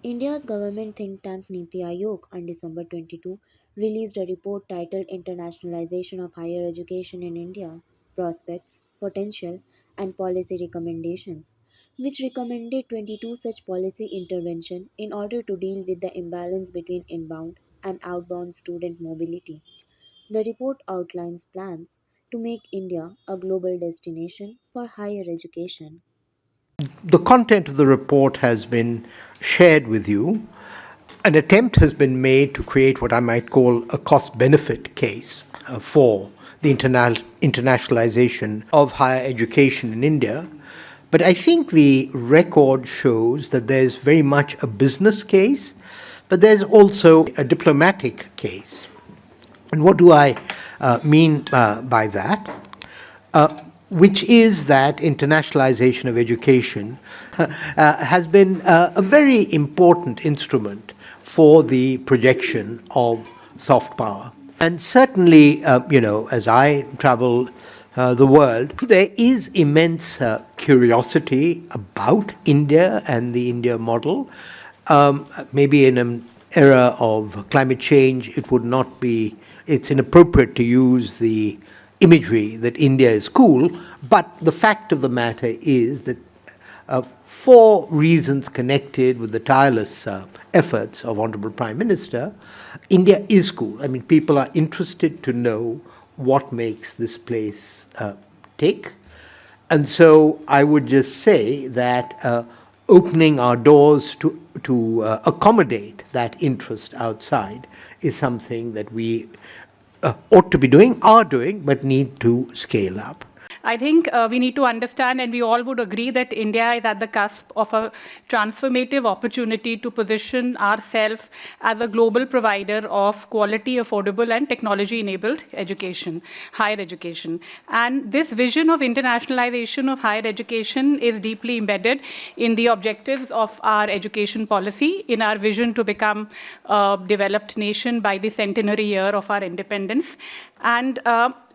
India's government think tank NITI Aayog on December 22 released a report titled Internationalization of Higher Education in India Prospects, Potential, and Policy Recommendations, which recommended 22 such policy intervention in order to deal with the imbalance between inbound and outbound student mobility. The report outlines plans to make India a global destination for higher education. The content of the report has been shared with you. An attempt has been made to create what I might call a cost benefit case for the internationalization of higher education in India. But I think the record shows that there's very much a business case, but there's also a diplomatic case. And what do I mean by that? Which is that internationalization of education has been a very important instrument for the projection of soft power. And certainly, as I travel the world, there is immense curiosity about India and the India model. Maybe in an era of climate change, it's inappropriate to use the imagery that India is cool, but the fact of the matter is that for reasons connected with the tireless efforts of Honorable Prime Minister, India is cool. I mean, people are interested to know what makes this place tick. And so I would just say that opening our doors to accommodate that interest outside is something that we ought to be doing, are doing, but need to scale up. I think we need to understand, and we all would agree, that India is at the cusp of a transformative opportunity to position ourselves as a global provider of quality, affordable, and technology-enabled education, higher education. And this vision of internationalization of higher education is deeply embedded in the objectives of our education policy, in our vision to become a developed nation by the centenary year of our independence. And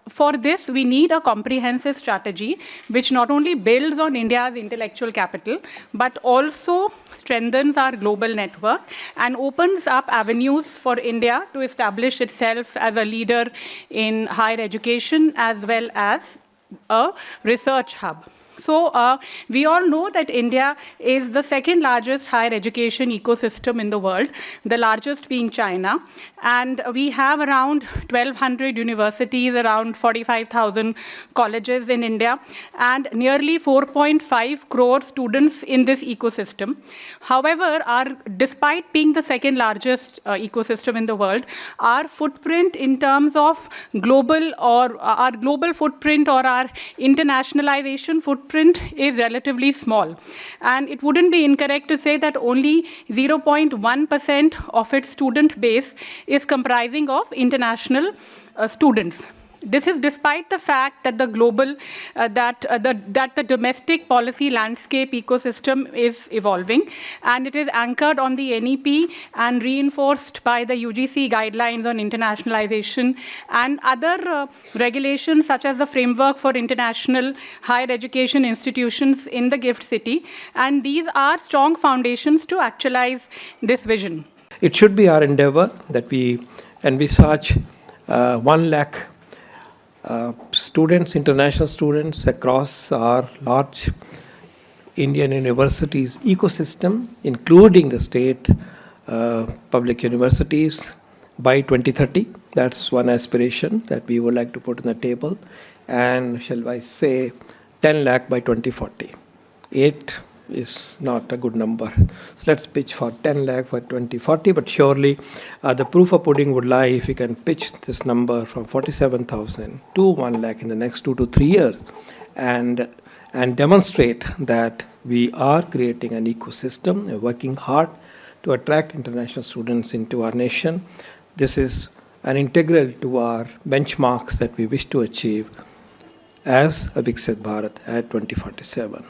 for this, we need a comprehensive strategy which not only builds on India's intellectual capital, but also strengthens our global network and opens up avenues for India to establish itself as a leader in higher education as well as a research hub. So we all know that India is the second largest higher education ecosystem in the world, the largest being China. And we have around 1,200 universities, around 45,000 colleges in India, and nearly 4.5 crore students in this ecosystem. However, despite being the second largest ecosystem in the world, our footprint in terms of global footprint or our internationalization footprint is relatively small. And it wouldn't be incorrect to say that only 0.1% of its student base is comprising of international students. This is despite the fact that the domestic policy landscape ecosystem is evolving, and it is anchored on the NEP and reinforced by the UGC guidelines on internationalization and other regulations such as the framework for international higher education institutions in the GIFT city. And these are strong foundations to actualize this vision. It should be our endeavor that we envisage 1 lakh students, international students across our large Indian universities ecosystem, including the state public universities, by 2030. That's one aspiration that we would like to put on the table. And shall I say 10 lakh by 2040. 8 is not a good number. So let's pitch for 10 lakh for 2040, but surely the proof of pudding would lie if we can pitch this number from 47,000 to 1 lakh in the next 2 to 3 years and demonstrate that we are creating an ecosystem, working hard to attract international students into our nation. This is an integral to our benchmarks that we wish to achieve as a Viksit Bharat at 2047.